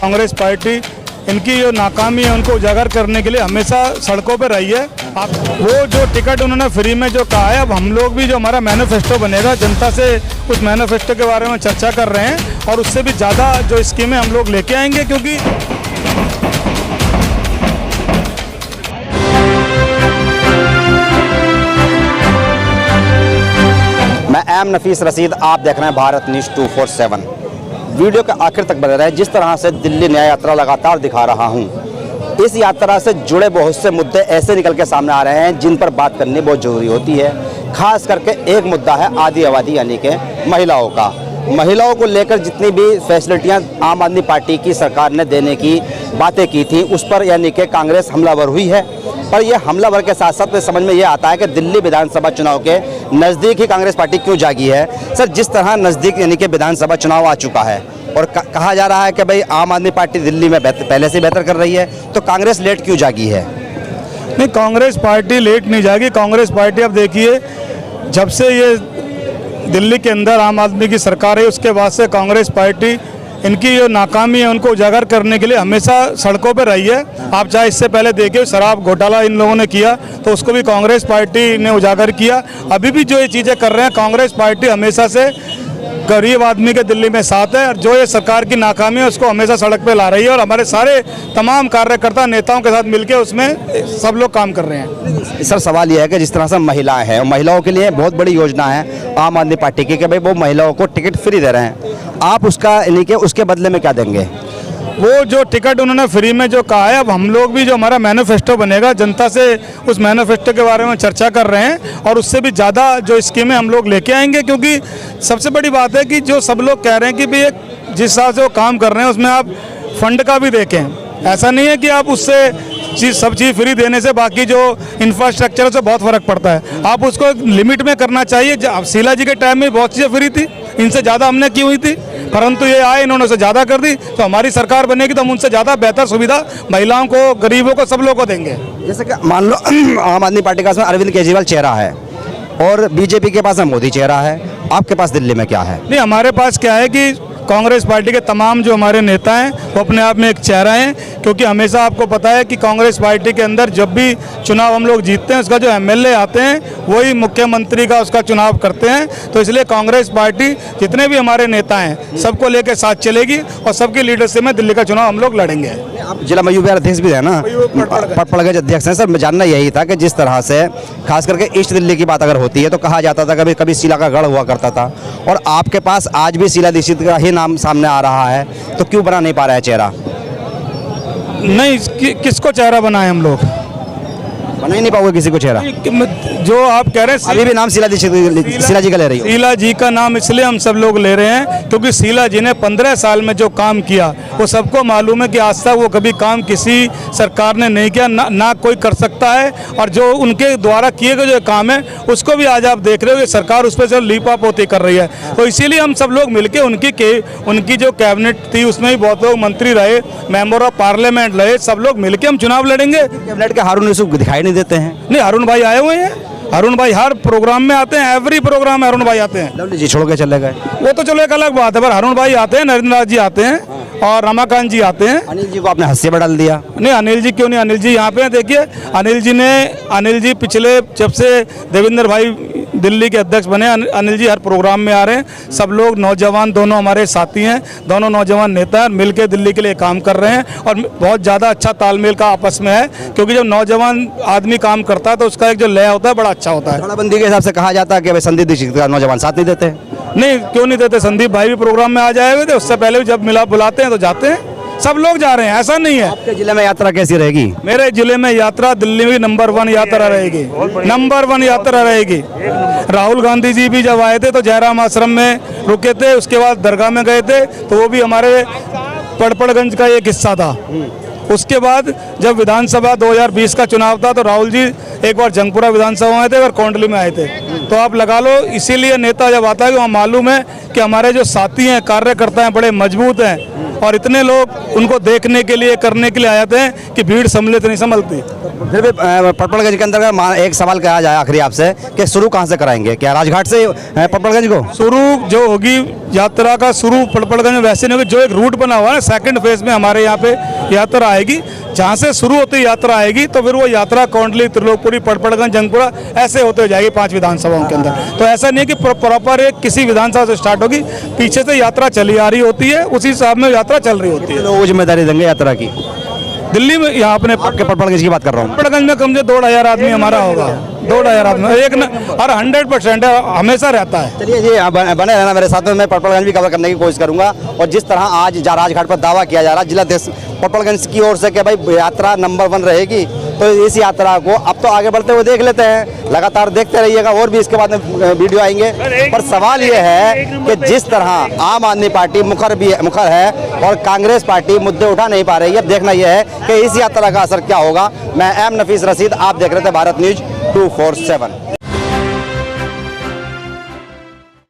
Congress party इनकी जो नाकामी है उनको उजागर करने के लिए हमेशा सड़कों पर रही है। आप वो जो टिकट उन्होंने फ्री में जो कहा है, अब हम लोग भी जो हमारा मैनिफेस्टो बनेगा जनता से उस मैनिफेस्टो के बारे में चर्चा कर रहे हैं और उससे भी ज़्यादा जो स्कीमें हम लोग लेके आएंगे, क्योंकि मैं एम नफीस रशीद, आप देख रहे हैं भारत न्यूज़ 247। वीडियो के आखिर तक बने रहे। जिस तरह से दिल्ली न्याय यात्रा लगातार दिखा रहा हूं, इस यात्रा से जुड़े बहुत से मुद्दे ऐसे निकल के सामने आ रहे हैं जिन पर बात करनी बहुत ज़रूरी होती है। खास करके एक मुद्दा है आदि आबादी यानी कि महिलाओं का। महिलाओं को लेकर जितनी भी फैसिलिटियां आम आदमी पार्टी की सरकार ने देने की बातें की थी, उस पर यानी कि कांग्रेस हमलावर हुई है। पर यह हमलावर के साथ साथ समझ में ये आता है कि दिल्ली विधानसभा चुनाव के नज़दीक ही कांग्रेस पार्टी क्यों जागी है। सर, जिस तरह नज़दीक यानी कि विधानसभा चुनाव आ चुका है और कहा जा रहा है कि भाई आम आदमी पार्टी दिल्ली में पहले से बेहतर कर रही है, तो कांग्रेस लेट क्यों जागी है? नहीं, कांग्रेस पार्टी लेट नहीं जागी। कांग्रेस पार्टी अब देखिए, जब से ये दिल्ली के अंदर आम आदमी की सरकार है, उसके बाद से कांग्रेस पार्टी इनकी जो नाकामी है उनको उजागर करने के लिए हमेशा सड़कों पर रही है। आप चाहे इससे पहले देखिए, शराब घोटाला इन लोगों ने किया तो उसको भी कांग्रेस पार्टी ने उजागर किया। अभी भी जो ये चीज़ें कर रहे हैं, कांग्रेस पार्टी हमेशा से गरीब आदमी के दिल्ली में साथ है और जो ये सरकार की नाकामी है उसको हमेशा सड़क पे ला रही है। और हमारे सारे तमाम कार्यकर्ता नेताओं के साथ मिलकर उसमें सब लोग काम कर रहे हैं। सर, सवाल यह है कि जिस तरह से महिलाएं हैं और महिलाओं के लिए बहुत बड़ी योजना है आम आदमी पार्टी की कि भाई वो महिलाओं को टिकट फ्री दे रहे हैं, आप उसका यानी कि उसके बदले में क्या देंगे? वो जो टिकट उन्होंने फ्री में जो कहा है, अब हम लोग भी जो हमारा मैनिफेस्टो बनेगा जनता से उस मैनिफेस्टो के बारे में चर्चा कर रहे हैं और उससे भी ज़्यादा जो स्कीमें हम लोग लेके आएंगे। क्योंकि सबसे बड़ी बात है कि जो सब लोग कह रहे हैं कि भाई जिस हिसाब से वो काम कर रहे हैं उसमें आप फंड का भी देखें। ऐसा नहीं है कि आप उससे सब चीज़ फ्री देने से बाकी जो इंफ्रास्ट्रक्चर से बहुत फ़र्क पड़ता है। आप उसको लिमिट में करना चाहिए। शीला जी के टाइम में बहुत चीज़ें फ्री थी, इनसे ज़्यादा हमने की हुई थी, परंतु ये आए, इन्होंने से ज़्यादा कर दी। तो हमारी सरकार बनेगी तो हम उनसे ज़्यादा बेहतर सुविधा महिलाओं को, गरीबों को, सब लोगों को देंगे। जैसे कि मान लो आम आदमी पार्टी का अरविंद केजरीवाल चेहरा है और बीजेपी के पास में मोदी चेहरा है, आपके पास दिल्ली में क्या है? नहीं, हमारे पास क्या है कि कांग्रेस पार्टी के तमाम जो हमारे नेता हैं वो अपने आप में एक चेहरा हैं। क्योंकि हमेशा आपको पता है कि कांग्रेस पार्टी के अंदर जब भी चुनाव हम लोग जीतते हैं, उसका जो एमएलए आते हैं वही मुख्यमंत्री का उसका चुनाव करते हैं। तो इसलिए कांग्रेस पार्टी जितने भी हमारे नेता हैं सबको लेकर साथ चलेगी और सबकी लीडरशिप में दिल्ली का चुनाव हम लोग लड़ेंगे। आप जिला मयूर अध्यक्ष भी है ना, पड़गज अध्यक्ष हैं। सर, मैं जानना यही था कि जिस तरह से खास करके ईस्ट दिल्ली की बात अगर होती है तो कहा जाता था कभी कभी शीला का गढ़ हुआ करता था और आपके पास आज भी शीला दीक्षित का ही नाम सामने आ रहा है, तो क्यों बना नहीं पा रहा है चेहरा? नहीं, किसको चेहरा बनाए? हम लोग बना ही नहीं पाओगे किसी को चेहरा। जो आप कह रहे हैं अभी भी नाम शीला जी का ले रही हो। शीला जी का नाम इसलिए हम सब लोग ले रहे हैं क्योंकि शीला जी ने 15 साल में जो काम किया वो सबको मालूम है कि आज तक वो कभी काम किसी सरकार ने नहीं किया, ना कोई कर सकता है। और जो उनके द्वारा किए गए जो काम है उसको भी आज आप देख रहे हो कि सरकार उस पर से लीपापोती कर रही है। तो इसीलिए हम सब लोग मिलकर उनकी जो कैबिनेट थी उसमें भी बहुत लोग मंत्री रहे, मेंबर ऑफ पार्लियामेंट रहे, सब लोग मिलकर हम चुनाव लड़ेंगे। कैबिनेट के हारून यूसुफ दिखाई नहीं देते हैं। नहीं, अरुण भाई आए हुए हैं। अरुण भाई हर प्रोग्राम में आते हैं, एवरी प्रोग्राम में अरुण भाई आते हैं। लवली जी छोड़ के चले गए, वो तो चलो एक अलग बात है, पर अरुण भाई आते हैं, नरेंद्र नाथ जी आते हैं और रमाकांत जी आते हैं। अनिल जी को आपने हंसी में डाल दिया। नहीं, अनिल जी क्यों नहीं? अनिल जी यहाँ पे हैं। देखिए, अनिल जी पिछले जब से देवेंद्र भाई दिल्ली के अध्यक्ष बने, अनिल जी हर प्रोग्राम में आ रहे हैं। सब लोग नौजवान, दोनों हमारे साथी हैं, दोनों नौजवान नेता हैं, मिलकर दिल्ली के लिए काम कर रहे हैं और बहुत ज़्यादा अच्छा तालमेल का आपस में है। क्योंकि जब नौजवान आदमी काम करता है तो उसका एक जो लय होता है बड़ा अच्छा होता है। तालाबंदी के हिसाब से कहा जाता है कि भाई संदीप दीक्षित का नौजवान साथ नहीं देते। नहीं, क्यों नहीं देते? संदीप भाई भी प्रोग्राम में आ जाए हुए थे, उससे पहले भी जब बुलाते हैं तो जाते हैं। सब लोग जा रहे हैं, ऐसा नहीं है। आपके जिले में यात्रा कैसी रहेगी? मेरे जिले में यात्रा दिल्ली में नंबर 1 यात्रा रहेगी, नंबर 1 यात्रा रहेगी। राहुल गांधी जी भी जब आए थे तो जयराम आश्रम में रुके थे, उसके बाद दरगाह में गए थे, तो वो भी हमारे पड़पड़गंज का एक हिस्सा था। उसके बाद जब विधानसभा 2020 का चुनाव था तो राहुल जी एक बार जंगपुरा विधानसभा में आए थे और कोंडली में आए थे। तो आप लगा लो, इसीलिए नेता जब आता है कि वहाँ मालूम है कि हमारे जो साथी हैं, कार्यकर्ता हैं, बड़े मजबूत हैं और इतने लोग उनको देखने के लिए, करने के लिए आए थे कि भीड़ सम्मिलित नहीं संभलती। फिर भी पटपड़गंज के अंदर एक सवाल कहा जाए आखिरी आपसे कि शुरू कहाँ से कराएंगे, क्या राजघाट से पटपड़गंज को शुरू जो होगी यात्रा का शुरू पटपड़गंज में वैसे नहीं होगी, जो एक रूट बना हुआ है सेकंड फेज में हमारे यहाँ पे यात्रा आएगी, जहाँ से शुरू होती यात्रा आएगी तो फिर वो यात्रा कोंडली, त्रिलोकपुरी, पटपड़गंज, जंगपुरा ऐसे होते जाएगी 5 विधानसभाओं के अंदर। तो ऐसा नहीं है कि प्रॉपर एक किसी विधानसभा से स्टार्ट होगी, पीछे से यात्रा चली आ रही होती है, उसी हिसाब में यात्रा चल रही होती है। लोग जिम्मेदारी देंगे यात्रा की? दिल्ली में यहाँ अपने आपके पटपड़गंज की बात कर रहा हूँ। पटपड़गंज में कम से 2,500 आदमी हमारा होगा, 2,500 आदमी एक न, और 100% हमेशा रहता है। चलिए जी, बने रहना मेरे साथ में, मैं पटपड़गंज भी कवर करने की कोशिश करूंगा। और जिस तरह आज राजघाट पर दावा किया जा रहा है जिलाध्यक्ष पटपड़गंज की ओर से कि भाई यात्रा नंबर 1 रहेगी, तो इस यात्रा को अब तो आगे बढ़ते हुए देख लेते हैं, लगातार देखते रहिएगा, और भी इसके बाद में वीडियो आएंगे। पर सवाल ये है कि जिस तरह आम आदमी पार्टी मुखर है और कांग्रेस पार्टी मुद्दे उठा नहीं पा रही है, अब देखना यह है कि इस यात्रा का असर क्या होगा। मैं एम नफीस रशीद, आप देख रहे थे भारत न्यूज 247।